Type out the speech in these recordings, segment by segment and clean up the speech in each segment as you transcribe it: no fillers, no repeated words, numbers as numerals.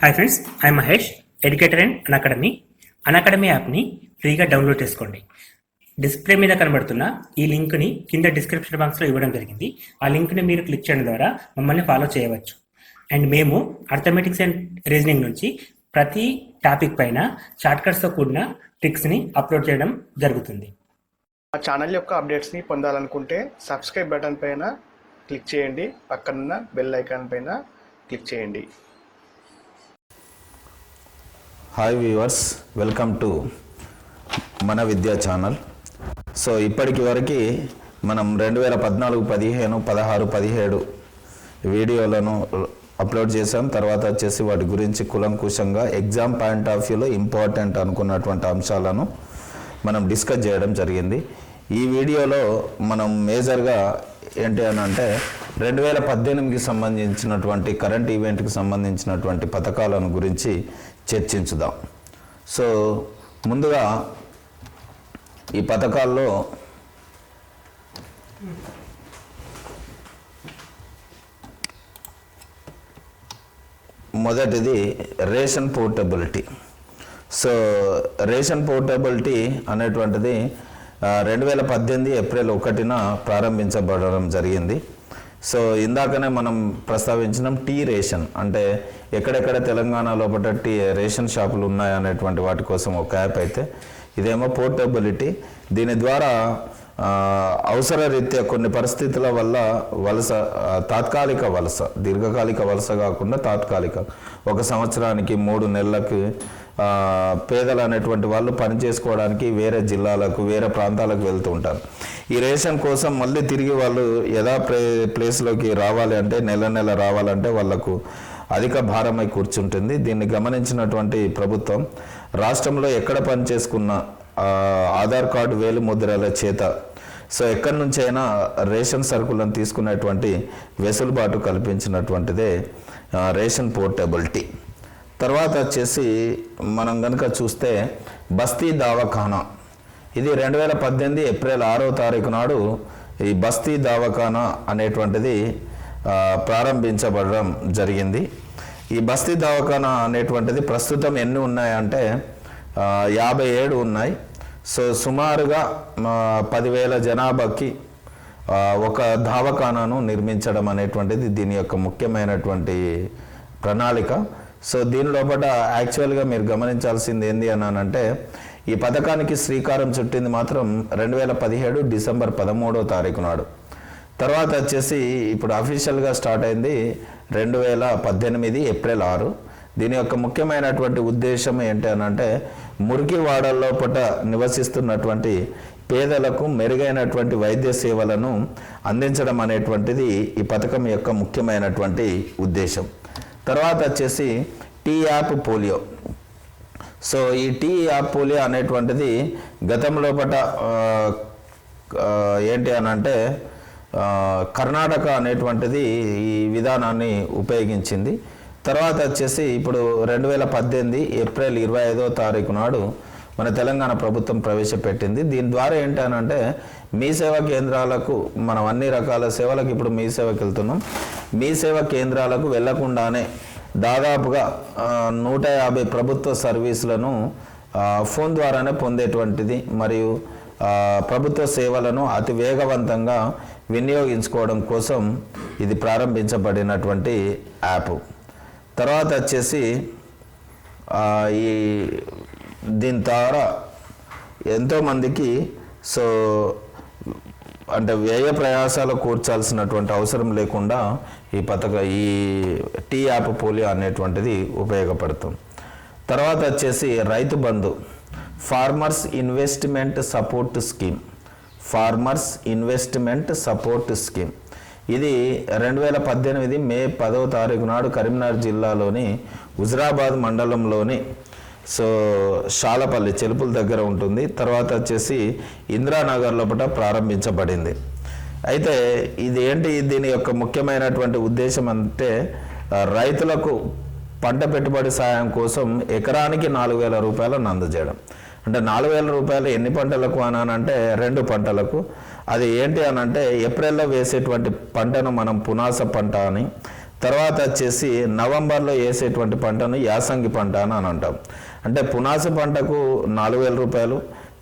Hi friends, I'm Mahesh, educator and Unacademy యాప్ని ఫ్రీగా download చేసుకోండి. డిస్ప్లే మీద కనబడుతున్న ఈ లింక్ని కింద డిస్క్రిప్షన్ బాక్స్లో ఇవ్వడం జరిగింది. ఆ లింక్ని మీరు క్లిక్ చేయడం ద్వారా మమ్మల్ని ఫాలో చేయవచ్చు. అండ్ మేము అర్థమెటిక్స్ అండ్ రీజనింగ్ నుంచి ప్రతి టాపిక్ పైన షార్ట్కట్స్తో కూడిన ట్రిక్స్ని అప్లోడ్ చేయడం జరుగుతుంది. మా ఛానల్ యొక్క అప్డేట్స్ని పొందాలనుకుంటే సబ్స్క్రైబ్ బటన్ పైన క్లిక్ చేయండి, పక్కనున్న బెల్ ఐకాన్ పైన క్లిక్ చేయండి. హాయ్ వ్యూవర్స్, వెల్కమ్ టు మన విద్యా ఛానల్. సో ఇప్పటికి వరకు మనం 2014, 15, 16, 17 వీడియోలను అప్లోడ్ చేసాం. తర్వాత వచ్చేసి వాటి గురించి కులంకుశంగా ఎగ్జామ్ పాయింట్ ఆఫ్ వ్యూలో ఇంపార్టెంట్ అనుకున్నటువంటి అంశాలను మనం డిస్కస్ చేయడం జరిగింది. ఈ వీడియోలో మనం మేజర్గా ఏంటి అని అంటే 2018కి సంబంధించినటువంటి కరెంట్ ఈవెంట్కి సంబంధించినటువంటి పథకాలను గురించి చర్చించుదాం. సో ముందుగా ఈ పథకాల్లో మొదటిది ration portability. So ration portability అనేటువంటిది 2018 ఏప్రిల్ 1న ప్రారంభించబడడం జరిగింది. సో ఇందాకనే మనం ప్రస్తావించినాం టీ రేషన్ అంటే ఎక్కడెక్కడ తెలంగాణ లోపల రేషన్ షాపులు ఉన్నాయనేటువంటి వాటి కోసం ఒక యాప్ అయితే, ఇదేమో పోర్టబిలిటీ. దీని ద్వారా అవసర రీత్యా కొన్ని పరిస్థితుల వల్ల వలస, తాత్కాలిక వలస, దీర్ఘకాలిక వలస కాకుండా తాత్కాలిక, 1 సంవత్సరానికి 3 నెలలకు పేదలు అనేటువంటి వాళ్ళు పని చేసుకోవడానికి వేరే జిల్లాలకు, వేరే ప్రాంతాలకు వెళ్తూ ఉంటారు. ఈ రేషన్ కోసం మళ్ళీ తిరిగి వాళ్ళు ప్లేస్లోకి రావాలి అంటే, నెల రావాలంటే వాళ్ళకు అధిక భారమై కూర్చుంటుంది. దీన్ని గమనించినటువంటి ప్రభుత్వం రాష్ట్రంలో ఎక్కడ పని చేసుకున్న ఆధార్ కార్డు వేలు ముద్రల చేత సో ఎక్కడి నుంచి అయినా రేషన్ సరుకులను తీసుకునేటువంటి వెసులుబాటు కల్పించినటువంటిదే రేషన్ పోర్టబిలిటీ. తర్వాత వచ్చేసి మనం కనుక చూస్తే బస్తీ దవాఖానా. ఇది 2018 ఏప్రిల్ 6వ తారీఖు నాడు ఈ బస్తీ దవాఖానా అనేటువంటిది ప్రారంభించబడడం జరిగింది. ఈ బస్తీ దవాఖానా అనేటువంటిది ప్రస్తుతం ఎన్ని ఉన్నాయంటే 57 ఉన్నాయి. సో సుమారుగా 10,000 జనాభాకి ఒక దవాఖానాను నిర్మించడం అనేటువంటిది దీని యొక్క ముఖ్యమైనటువంటి ప్రణాళిక. సో దీని లోపల యాక్చువల్గా మీరు గమనించాల్సింది ఏంది అని అంటే, ఈ పథకానికి శ్రీకారం చుట్టింది మాత్రం 2017 డిసెంబర్ 13వ తారీఖు నాడు. తర్వాత వచ్చేసి ఇప్పుడు అఫీషియల్గా స్టార్ట్ అయింది 2018 ఏప్రిల్ 6. దీని యొక్క ముఖ్యమైనటువంటి ఉద్దేశం ఏంటి అని అంటే, మురికి వాడల్లో పట నివసిస్తున్నటువంటి పేదలకు మెరుగైనటువంటి వైద్య సేవలను అందించడం అనేటువంటిది ఈ పథకం యొక్క ముఖ్యమైనటువంటి ఉద్దేశం. తర్వాత వచ్చేసి టీ యాప్ పోలియో. సో ఈ టీ యాప్ పోలియో అనేటువంటిది గతంలో పట ఏంటి అని అంటే కర్ణాటక అనేటువంటిది ఈ విధానాన్ని ఉపయోగించింది. తర్వాత వచ్చేసి ఇప్పుడు 2018 ఏప్రిల్ 25వ తారీఖు నాడు మన తెలంగాణ ప్రభుత్వం ప్రవేశపెట్టింది. దీని ద్వారా ఏంటనంటే మీ సేవా కేంద్రాలకు, మనం అన్ని రకాల సేవలకు ఇప్పుడు మీ సేవకి వెళ్తున్నాం. మీ సేవా కేంద్రాలకు వెళ్లకుండానే దాదాపుగా 150 ప్రభుత్వ సర్వీసులను ఫోన్ ద్వారానే పొందేటువంటిది, మరియు ప్రభుత్వ సేవలను అతి వేగవంతంగా వినియోగించుకోవడం కోసం ఇది ప్రారంభించబడినటువంటి యాప్. తర్వాత వచ్చేసి ఈ దీని ద్వారా ఎంతోమందికి సో అంటే వ్యయ ప్రయాసాలు కూర్చాల్సినటువంటి అవసరం లేకుండా ఈ టీ యాప్ పోలియో అనేటువంటిది ఉపయోగపడుతుంది. తర్వాత వచ్చేసి Rythu Bandhu, farmers investment support scheme. Farmers investment support scheme ఇది 2018 మే 10వ తారీఖు నాడు కరీంనగర్ జిల్లాలోని హుజరాబాద్ మండలంలోని సో షాలపల్లి చెలుపుల దగ్గర ఉంటుంది. తర్వాత వచ్చేసి ఇందిరానగర్ లోపల ప్రారంభించబడింది. అయితే ఇది ఏంటి, దీని యొక్క ముఖ్యమైనటువంటి ఉద్దేశం అంటే రైతులకు పంట పెట్టుబడి సాయం కోసం ఎకరానికి 4,000 రూపాయలను అందజేయడం. అంటే 4,000 రూపాయలు ఎన్ని పంటలకు అంటే 2 పంటలకు. అది ఏంటి అని అంటే ఏప్రిల్లో వేసేటువంటి పంటను మనం పునాస పంట అని, తర్వాత వచ్చేసి నవంబర్లో వేసేటువంటి పంటను యాసంగి పంట అని అంటాం. అంటే పునాస పంటకు 4,000 రూపాయలు,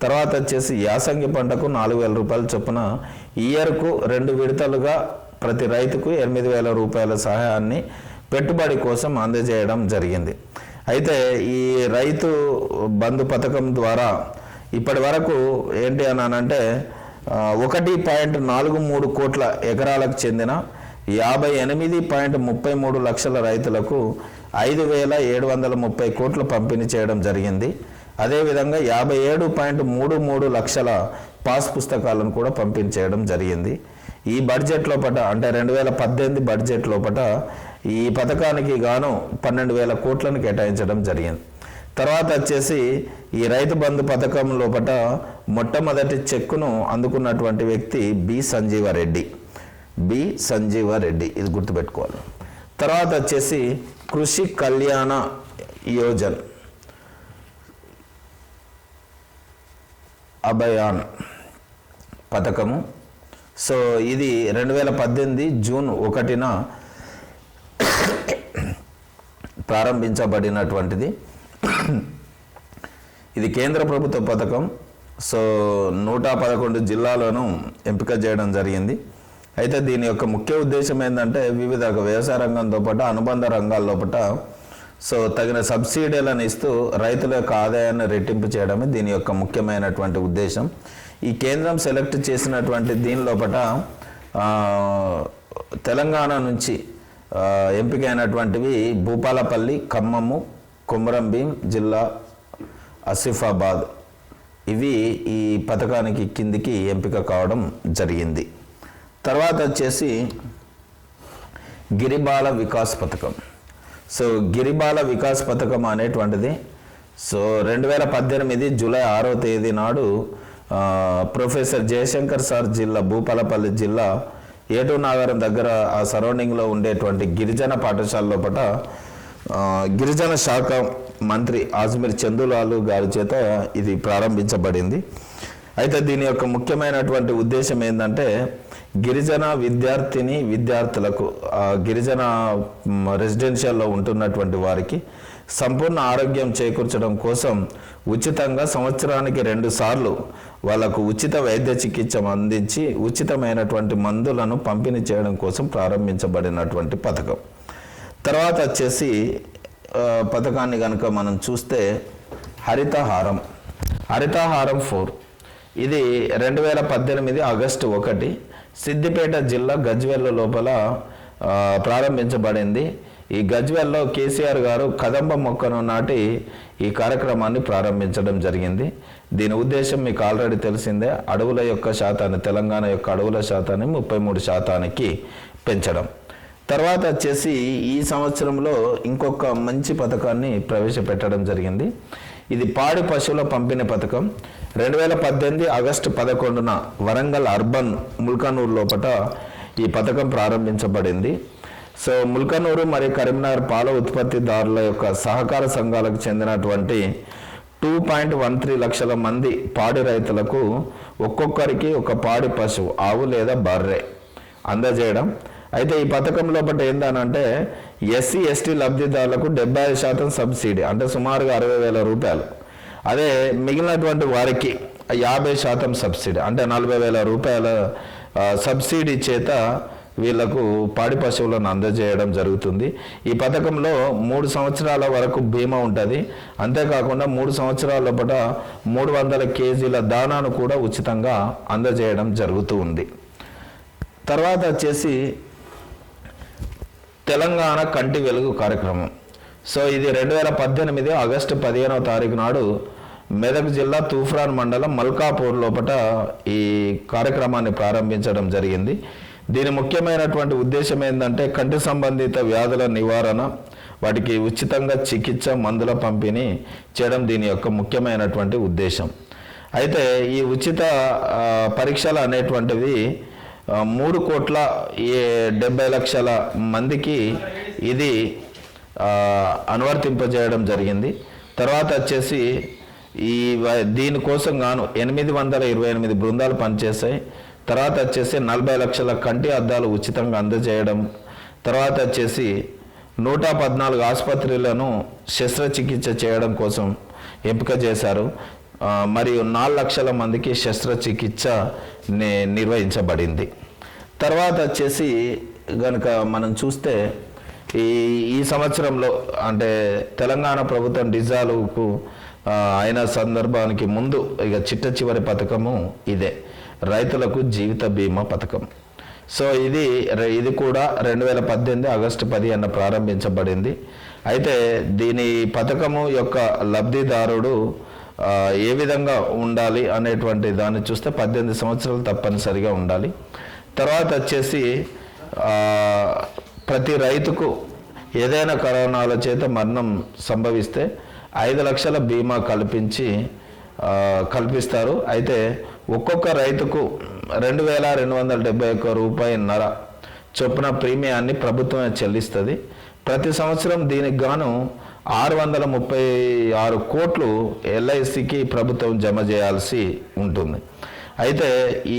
తర్వాత వచ్చేసి యాసంగి పంటకు 4,000 రూపాయలు చొప్పున ఇయర్కు 2 విడతలుగా ప్రతి రైతుకు 8,000 రూపాయల సహాయాన్ని పెట్టుబడి కోసం అందజేయడం జరిగింది. అయితే ఈ రైతు బంధు పథకం ద్వారా ఇప్పటి వరకు ఏంటి అని అంటే 1.43 కోట్ల ఎకరాలకు చెందిన 58.33 లక్షల రైతులకు 5,730 కోట్లు పంపిణీ చేయడం జరిగింది. అదేవిధంగా 57.33 లక్షల పాస్ పుస్తకాలను కూడా పంపిణీ చేయడం జరిగింది. ఈ బడ్జెట్ లోపల అంటే 2018 బడ్జెట్ లోపల ఈ పథకానికి గాను 12,000 కోట్లను కేటాయించడం జరిగింది. తర్వాత వచ్చేసి ఈ రైతు బంధు పథకం లోపల మొట్టమొదటి చెక్కును అందుకున్నటువంటి వ్యక్తి బి సంజీవారెడ్డి, ఇది గుర్తుపెట్టుకోవాలి. తర్వాత వచ్చేసి కృషి కళ్యాణ యోజన అభయాన్ పథకము. సో ఇది 2018 జూన్ 1న ప్రారంభించబడినటువంటిది. ఇది కేంద్ర ప్రభుత్వ పథకం. సో 111 జిల్లాలను ఎంపిక చేయడం జరిగింది. అయితే దీని యొక్క ముఖ్య ఉద్దేశం ఏంటంటే వివిధ వ్యవసాయ రంగంతో పాటు అనుబంధ రంగాల్లో సో తగిన సబ్సిడీలను ఇస్తూ రైతుల యొక్క ఆదాయాన్ని రెట్టింపు చేయడమే దీని యొక్క ముఖ్యమైనటువంటి ఉద్దేశం. ఈ కేంద్రం సెలెక్ట్ చేసినటువంటి దీని లోపల తెలంగాణ నుంచి ఎంపికైనటువంటివి భూపాలపల్లి, ఖమ్మము, కొమరంభీం జిల్లా, ఆసిఫాబాద్ ఇవి ఈ పథకానికి కిందికి ఎంపిక కావడం జరిగింది. తర్వాత వచ్చేసి గిరిబాల వికాస్ పథకం. సో గిరిబాల వికాస్ పథకం అనేటువంటిది సో 2018 జూలై 6వ తేదీ నాడు ప్రొఫెసర్ జయశంకర్ సార్ జిల్లా భూపాలపల్లి జిల్లా ఏటూనాగరం దగ్గర ఆ సరౌండింగ్లో ఉండేటువంటి గిరిజన పాఠశాల లోపల గిరిజన శాఖ మంత్రి ఆజ్మీర్ చందులాలు గారి చేత ఇది ప్రారంభించబడింది. అయితే దీని యొక్క ముఖ్యమైనటువంటి ఉద్దేశం ఏంటంటే గిరిజన విద్యార్థులకు గిరిజన రెసిడెన్షియల్లో ఉంటున్నటువంటి వారికి సంపూర్ణ ఆరోగ్యం చేకూర్చడం కోసం ఉచితంగా సంవత్సరానికి 2 సార్లు వాళ్ళకు ఉచిత వైద్య చికిత్స అందించి ఉచితమైనటువంటి మందులను పంపిణీ చేయడం కోసం ప్రారంభించబడినటువంటి పథకం. తర్వాత వచ్చేసి పథకాన్ని కనుక మనం చూస్తే హరితహారం 4 ఇది 2018 ఆగస్టు 1 సిద్దిపేట జిల్లా గజ్వేల్ లోపల ప్రారంభించబడింది. ఈ గజ్వేల్లో కేసీఆర్ గారు కదంబ మొక్కను నాటి ఈ కార్యక్రమాన్ని ప్రారంభించడం జరిగింది. దీని ఉద్దేశం మీకు ఆల్రెడీ తెలిసిందే, అడవుల యొక్క శాతాన్ని తెలంగాణ యొక్క అడవుల శాతాన్ని 33% పెంచడం. తర్వాత వచ్చేసి ఈ సంవత్సరంలో ఇంకొక మంచి పథకాన్ని ప్రవేశపెట్టడం జరిగింది. ఇది పాడి పశువుల పంపిణీ పథకం. 2018 ఆగస్టు 11న వరంగల్ అర్బన్ ముల్కనూరు లోపల ఈ పథకం ప్రారంభించబడింది. సో ముల్కనూరు మరియు కరీంనగర్ పాల ఉత్పత్తిదారుల యొక్క సహకార సంఘాలకు చెందినటువంటి 2.13 లక్షల మంది పాడి రైతులకు ఒక్కొక్కరికి ఒక పాడి పశువు ఆవు లేదా బర్రె అందజేయడం. అయితే ఈ పథకం లోపల ఏందనంటే ఎస్సీ ఎస్టీ లబ్ధిదారులకు 75% సబ్సిడీ అంటే సుమారుగా 60,000 రూపాయలు. అదే మిగిలినటువంటి వారికి 50% సబ్సిడీ అంటే 40,000 రూపాయల సబ్సిడీ చేత వీళ్లకు పాడి పశువులను అందజేయడం జరుగుతుంది. ఈ పథకంలో 3 సంవత్సరాల వరకు బీమా ఉంటుంది. అంతేకాకుండా 3 సంవత్సరాల లోపల 300 కేజీల దానాను కూడా ఉచితంగా అందజేయడం జరుగుతూ ఉంది. తర్వాత వచ్చేసి తెలంగాణ కంటి వెలుగు కార్యక్రమం. సో ఇది 2018 ఆగస్టు 15వ తారీఖు నాడు మెదక్ జిల్లా తూఫ్రాన్ మండలం మల్కాపూర్ లోపల ఈ కార్యక్రమాన్ని ప్రారంభించడం జరిగింది. దీని ముఖ్యమైనటువంటి ఉద్దేశం ఏంటంటే కంటి సంబంధిత వ్యాధుల నివారణ, వాటికి ఉచితంగా చికిత్స, మందుల పంపిణీ చేయడం దీని యొక్క ముఖ్యమైనటువంటి ఉద్దేశం. అయితే ఈ ఉచిత పరీక్షలు అనేటువంటివి 3,70,00,000 మందికి ఇది అనువర్తింపజేయడం జరిగింది. తర్వాత వచ్చేసి దీనికోసం గాను 828 బృందాలు పనిచేశాయి. తర్వాత వచ్చేసి 40 లక్షల కంటి అద్దాలు ఉచితంగా అందజేయడం తర్వాత వచ్చేసి 114 ఆసుపత్రులను శస్త్రచికిత్స చేయడం కోసం ఎంపిక చేశారు. మరియు 4 లక్షల మందికి శస్త్రచికిత్స నిర్వహించబడింది. తర్వాత వచ్చేసి కనుక మనం చూస్తే ఈ సంవత్సరంలో అంటే తెలంగాణ ప్రభుత్వం డిజాల్వ్కు అయిన సందర్భానికి ముందు ఇక చిట్ట చివరి పథకము ఇదే, రైతులకు జీవిత బీమా పథకం. సో ఇది కూడా 2018 ఆగస్టు 10 ప్రారంభించబడింది. అయితే దీని పథకము యొక్క లబ్ధిదారుడు ఏ విధంగా ఉండాలి అనేటువంటి దాన్ని చూస్తే 18 సంవత్సరాలు తప్పనిసరిగా ఉండాలి. తర్వాత వచ్చేసి ప్రతి రైతుకు ఏదైనా కారణాల చేత మరణం సంభవిస్తే 5 లక్షల బీమా కల్పిస్తారు. అయితే ఒక్కొక్క రైతుకు 2,271 రూపాయలన్నర చొప్పున ప్రీమియాన్ని ప్రభుత్వమే చెల్లిస్తుంది. ప్రతి సంవత్సరం దీనికి గాను 636 కోట్లు ఎల్ఐసికి ప్రభుత్వం జమ చేయాల్సి ఉంటుంది. అయితే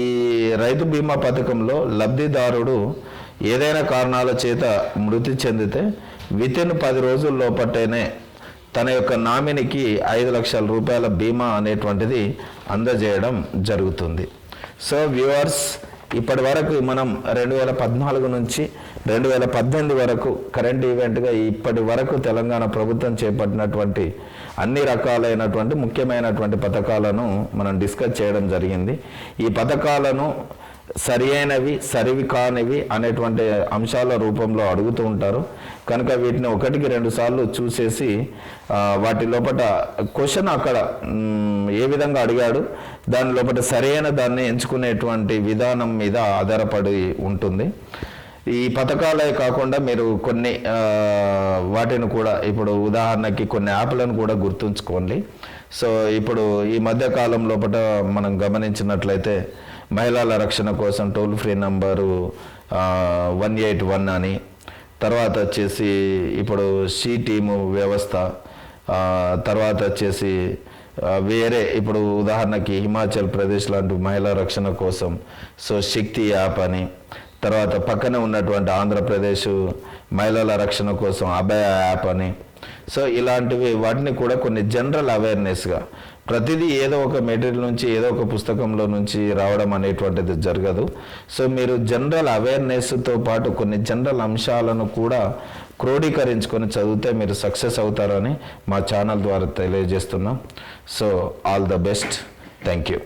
ఈ రైతు బీమా పథకంలో లబ్ధిదారుడు ఏదైనా కారణాల చేత మృతి చెందితే వితిన్ 10 రోజుల లోపటనే తన యొక్క నామినీకి 5 లక్షల రూపాయల బీమా అనేటువంటిది అందజేయడం జరుగుతుంది. సో వ్యూవర్స్, ఇప్పటి వరకు మనం 2014 నుంచి 2018 వరకు కరెంట్ ఈవెంట్గా ఇప్పటి వరకు తెలంగాణ ప్రభుత్వం చేపట్టినటువంటి అన్ని రకాలైనటువంటి ముఖ్యమైనటువంటి పథకాలను మనం డిస్కస్ చేయడం జరిగింది. ఈ పథకాలను సరి అయినవి సరివి కానివి అనేటువంటి అంశాల రూపంలో అడుగుతూ ఉంటారు కనుక వీటిని 1-2 సార్లు చూసేసి వాటి లోపల క్వశ్చన్ అక్కడ ఏ విధంగా అడిగాడు దాని లోపల సరైన దాన్ని ఎంచుకునేటువంటి విధానం మీద ఆధారపడి ఉంటుంది. ఈ పథకాలే కాకుండా మీరు కొన్ని వాటిని కూడా ఇప్పుడు ఉదాహరణకి కొన్ని యాప్లను కూడా గుర్తుంచుకోండి. సో ఇప్పుడు ఈ మధ్య కాలం లోపల మనం గమనించినట్లయితే మహిళల రక్షణ కోసం టోల్ ఫ్రీ నంబరు 181 అని, తర్వాత వచ్చేసి ఇప్పుడు షీ టీము వ్యవస్థ, తర్వాత వచ్చేసి వేరే ఇప్పుడు ఉదాహరణకి హిమాచల్ ప్రదేశ్ లాంటి మహిళా రక్షణ కోసం సో శక్తి యాప్ అని, తర్వాత పక్కనే ఉన్నటువంటి ఆంధ్రప్రదేశ్ మహిళల రక్షణ కోసం అభయ యాప్ అని. సో ఇలాంటివి వాటిని కూడా కొన్ని జనరల్ అవేర్నెస్గా ప్రతిదీ ఏదో ఒక మెటీరియల్ నుంచి ఏదో ఒక పుస్తకంలో నుంచి రావడం అనేటువంటిది జరగదు. సో మీరు జనరల్ అవేర్నెస్తో పాటు కొన్ని జనరల్ అంశాలను కూడా క్రోడీకరించుకొని చదివితే మీరు సక్సెస్ అవుతారని మా ఛానల్ ద్వారా తెలియజేస్తున్నాం. So all the best. Thank you.